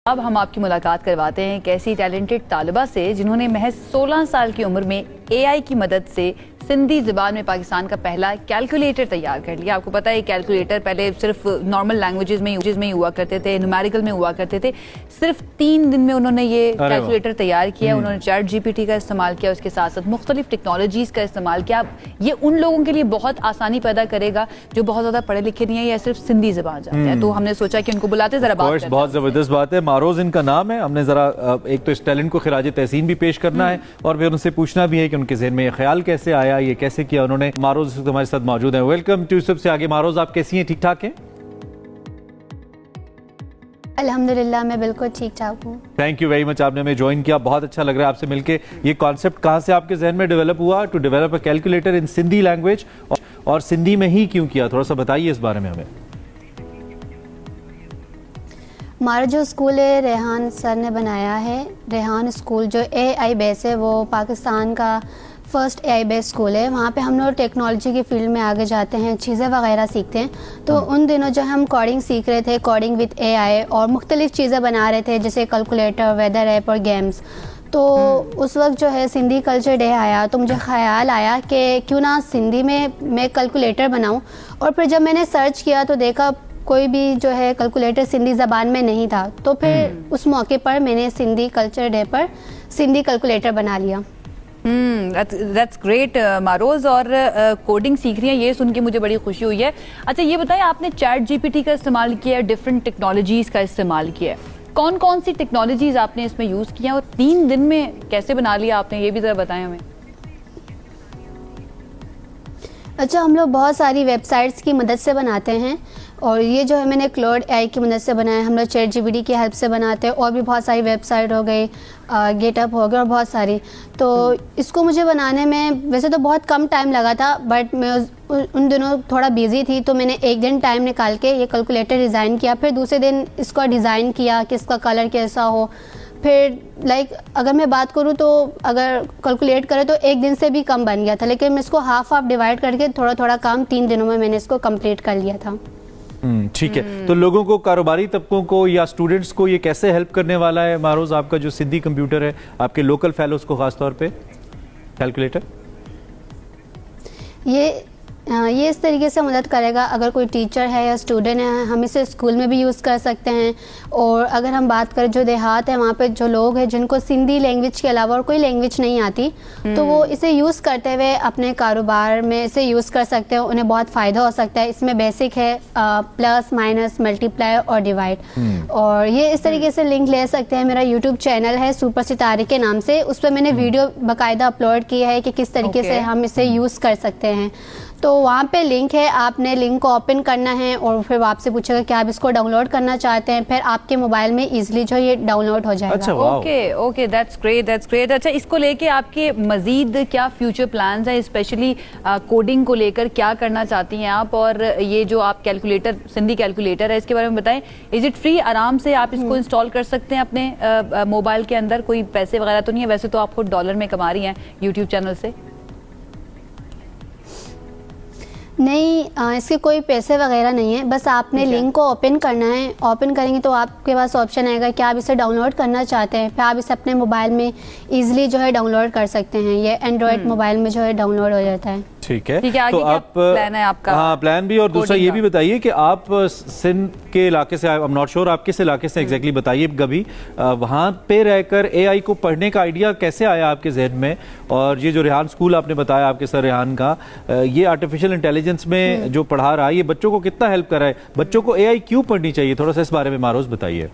अब हम आपकी मुलाकात करवाते हैं एक ऐसी टैलेंटेड तालिबा से जिन्होंने महज 16 साल की उम्र में एआई की मदद से सिंधी ज़बान में पाकिस्तान का पहला कैलकुलेटर तैयार कर लिया। आपको पता है कैलकुलेटर पहले सिर्फ नॉर्मल लैंग्वेजेस में ही हुआ करते थे, न्यूमेरिकल में हुआ करते थे। सिर्फ 3 दिन में उन्होंने ये कैलकुलेटर तैयार किया। उन्होंने चैट जीपीटी का इस्तेमाल किया, उसके साथ साथ मुख्तलिफ टेक्नोलॉजीज़ का इस्तेमाल किया। ये उन लोगों के लिए बहुत आसानी पैदा करेगा जो बहुत ज़्यादा पढ़े लिखे नहीं है या सिर्फ सिंधी ज़बान जानते हैं। तो हमने सोचा कि उनको बुलाते ज़रा बात करते हैं। बहुत ज़बरदस्त बात है। मारोज इनका नाम है। हमने ज़रा एक तो इस टैलेंट को खिराज तहसीन भी पेश करना है और फिर उनसे पूछना भी है कि उनके ज़हन में ये ख्याल कैसे आया, ये कैसे किया उन्होंने। मारोज हमारे साथ मौजूद है। वेलकम टू सबसे आगे। मारोज, आप कैसी हैं? ठीक ठाक हैं? अल्हम्दुलिल्लाह, मैं बिल्कुल ठीक ठाक हूँ। थैंक यू वेरी मच, आपने हमें ज्वाइन किया। बहुत अच्छा लग रहा है आपसे मिलके। ये कॉन्सेप्ट कहाँ से आपके जहन में डेवलप हुआ to develop a calculator in Sindhi language, और सिंधी में ही क्यों किया? थोड़ा सा बताइए इस बारे में हमें। हमारा जो स्कूल है रेहान सर ने बनाया है। रेहान स्कूल जो एआई बेस है, वो पाकिस्तान का फर्स्ट एआई बेस स्कूल है। वहाँ पे हम लोग टेक्नोलॉजी की फील्ड में आगे जाते हैं, चीज़ें वगैरह सीखते हैं। तो उन दिनों जो हम कोडिंग सीख रहे थे, कोडिंग विद एआई, और मुख्तलिफ चीज़ें बना रहे थे जैसे कैलकुलेटर, वेदर ऐप और गेम्स। तो उस वक्त जो है सिंधी कल्चर डे आया तो मुझे ख्याल आया कि क्यों ना सिंधी में मैं कैलकुलेटर बनाऊँ। और फिर जब मैंने सर्च किया तो देखा कोई भी जो है कैलकुलेटर सिंधी ज़बान में नहीं था। तो फिर उस मौके पर मैंने सिंधी कल्चर डे पर सिंधी कैलकुलेटर बना लिया। That's great, मारोज। और कोडिंग सीख रही हैं, ये सुन के मुझे बड़ी खुशी हुई है। अच्छा, ये बताएं, आपने चैट जीपीटी का इस्तेमाल किया है, डिफरेंट टेक्नोलॉजीज़ का इस्तेमाल किया है। कौन कौन सी टेक्नोलॉजीज़ आपने इसमें यूज़ किया और 3 दिन में कैसे बना लिया आपने, ये भी ज़रा बताएं हमें। अच्छा, हम लोग बहुत सारी वेबसाइट्स की मदद से बनाते हैं, और ये जो है मैंने क्लाउड एआई की मदद से बनाया है। हम लोग चैट जीपीटी की हेल्प से बनाते हैं, और भी बहुत सारी वेबसाइट हो गई, गेटअप हो गया और बहुत सारी। तो इसको मुझे बनाने में वैसे तो बहुत कम टाइम लगा था, बट मैं उन दिनों थोड़ा बिजी थी, तो मैंने एक दिन टाइम निकाल के ये कैलकुलेटर डिज़ाइन किया। फिर दूसरे दिन इसका डिज़ाइन किया कि इसका कलर कैसा हो। फिर अगर मैं बात करूँ तो अगर कैलकुलेट करें तो एक दिन से भी कम बन गया था, लेकिन मैं इसको हाफ डिवाइड करके थोड़ा थोड़ा काम 3 दिनों में मैंने इसको कंप्लीट कर लिया था। ठीक है। तो लोगों को, कारोबारी तबकों को या स्टूडेंट्स को ये कैसे हेल्प करने वाला है मारोज, आपका जो सिंधी कंप्यूटर है, आपके लोकल फेलोज को खास तौर पे कैलकुलेटर? ये इस तरीके से मदद करेगा, अगर कोई टीचर है या स्टूडेंट है, हम इसे स्कूल में भी यूज़ कर सकते हैं। और अगर हम बात करें जो देहात है, वहाँ पे जो लोग हैं जिनको सिंधी लैंग्वेज के अलावा और कोई लैंग्वेज नहीं आती, तो वो इसे यूज़ करते हुए अपने कारोबार में इसे यूज़ कर सकते हैं। उन्हें बहुत फ़ायदा हो सकता है। इसमें बेसिक है प्लस, माइनस, मल्टीप्लाई और डिवाइड। और ये इस तरीके से लिंक ले सकते हैं। मेरा यूट्यूब चैनल है सुपर सितारे के नाम से, उस पर मैंने वीडियो बाकायदा अपलोड की है कि किस तरीके से हम इसे यूज़ कर सकते हैं। तो वहाँ पे लिंक है, आपने लिंक को ओपन करना है और फिर आपसे पूछेगा कि आप इसको डाउनलोड करना चाहते हैं, फिर आपके मोबाइल में इजीली जो ये डाउनलोड हो जाएगा। अच्छा, ओके, दैट्स ग्रेट। अच्छा, इसको लेके आपके मजीद क्या फ्यूचर प्लान्स हैं, स्पेशली कोडिंग को लेकर क्या करना चाहती हैं आप? और ये जो आप कैलकुलेटर, सिंधी कैलकुलेटर है, इसके बारे में बताएं। Is it free? आराम से आप इसको इंस्टॉल कर सकते हैं अपने मोबाइल के अंदर? कोई पैसे वगैरह तो नहीं है? वैसे तो आप खुद डॉलर में कमा रही हैं यूट्यूब चैनल से। नहीं, इसके कोई पैसे वगैरह नहीं है, बस आपने लिंक को ओपन करना है। ओपन करेंगे तो आपके पास ऑप्शन आएगा कि आप इसे डाउनलोड करना चाहते हैं, फिर आप इसे अपने मोबाइल में इजीली जो है डाउनलोड कर सकते हैं। ये एंड्रॉयड मोबाइल में जो है डाउनलोड हो जाता है। ठीक है। आगे तो क्या आप प्लान है आपका? हाँ, प्लान भी। और दूसरा ये भी बताइए कि आप सिंध के इलाके से, आई एम नॉट श्योर आप किस इलाके से एग्जैक्टली, बताइए कभी वहाँ पे रहकर एआई को पढ़ने का आइडिया कैसे आया आपके जहन में? और ये जो रेहान स्कूल आपने बताया आपके सर रेहान का, ये आर्टिफिशियल इंटेलिजेंस में जो पढ़ा रहा है, ये बच्चों को कितना हेल्प कर रहा है? बच्चों को एआई क्यों पढ़नी चाहिए? थोड़ा सा इस बारे में मारोज बताइए।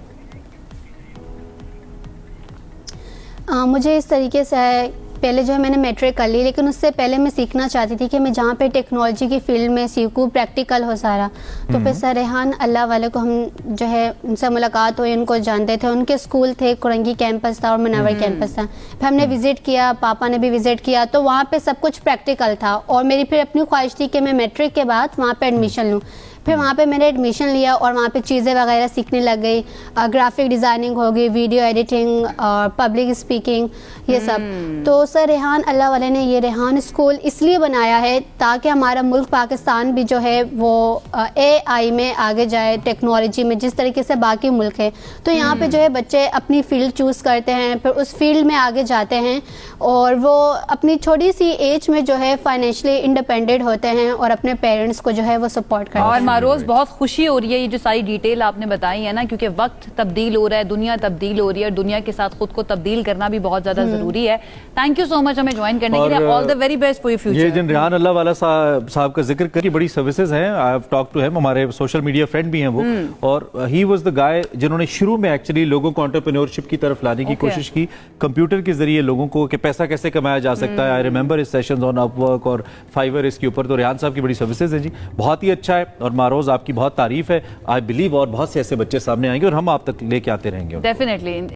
मुझे इस तरीके से पहले जो है मैंने मैट्रिक कर ली, लेकिन उससे पहले मैं सीखना चाहती थी कि मैं जहाँ पे टेक्नोलॉजी की फील्ड में सीखूँ, प्रैक्टिकल हो सारा। तो फिर सर रेहान अल्लाह वाले को हम जो है उनसे मुलाकात हुई, उनको जानते थे। उनके स्कूल थे, कुरंगी कैंपस था और मनावर कैंपस था। फिर हमने विज़िट किया, पापा ने भी विज़िट किया, तो वहाँ पर सब कुछ प्रैक्टिकल था। और मेरी फिर अपनी ख्वाहिश थी कि मैं मैट्रिक के बाद वहाँ पर एडमिशन लूँ। फिर वहाँ पे मैंने एडमिशन लिया और वहाँ पे चीज़ें वगैरह सीखने लग गई, ग्राफिक डिज़ाइनिंग हो गई, वीडियो एडिटिंग और पब्लिक स्पीकिंग, ये सब। तो सर रेहान अल्लाह वाले ने ये रेहान स्कूल इसलिए बनाया है ताकि हमारा मुल्क पाकिस्तान भी जो है वो AI में आगे जाए, टेक्नोलॉजी में, जिस तरीके से बाकी मुल्क है। तो यहाँ पे जो है बच्चे अपनी फील्ड चूज़ करते हैं, फिर उस फील्ड में आगे जाते हैं और वो अपनी छोटी सी एज में जो है फाइनेंशियली इंडिपेंडेंट होते हैं और अपने पेरेंट्स को जो है वो सपोर्ट करते और हैं। मारोज बहुत खुशी हो रही है ये जो सारी डिटेल आपने बताई है ना, क्योंकि वक्त तब्दील हो रहा है, दुनिया तब्दील हो रही है, दुनिया के साथ खुद को तब्दील करना भी बहुत ज्यादा जरूरी है। थैंक यू सो मच हमें ज्वाइन करने के लिए। All the very best for your future. ये जिन रेहान अल्लाह वाला साहब का जिक्र की बड़ी सर्विसेज हैं, I have talk to him, हमारे सोशल मीडिया फ्रेंड भी हैं वो, और ही वाज द गाय जिन्होंने शुरू में एक्चुअली लोगों को एंटरप्रेन्योरशिप की तरफ लाने की कोशिश की, कंप्यूटर के जरिए लोगों को कि पैसा कैसे कमाया जा सकता है। आई रिमेंबर इस सेशंस ऑन अपवर्क और फाइवर, इसके ऊपर तो रेहान साहब की बड़ी सर्विसेज है जी, बहुत ही अच्छा है। और मारोज आपकी बहुत तारीफ है, आई बिलीव और बहुत से ऐसे बच्चे सामने आएंगे और हम आप तक लेके आते रहेंगे। डेफिनेटली।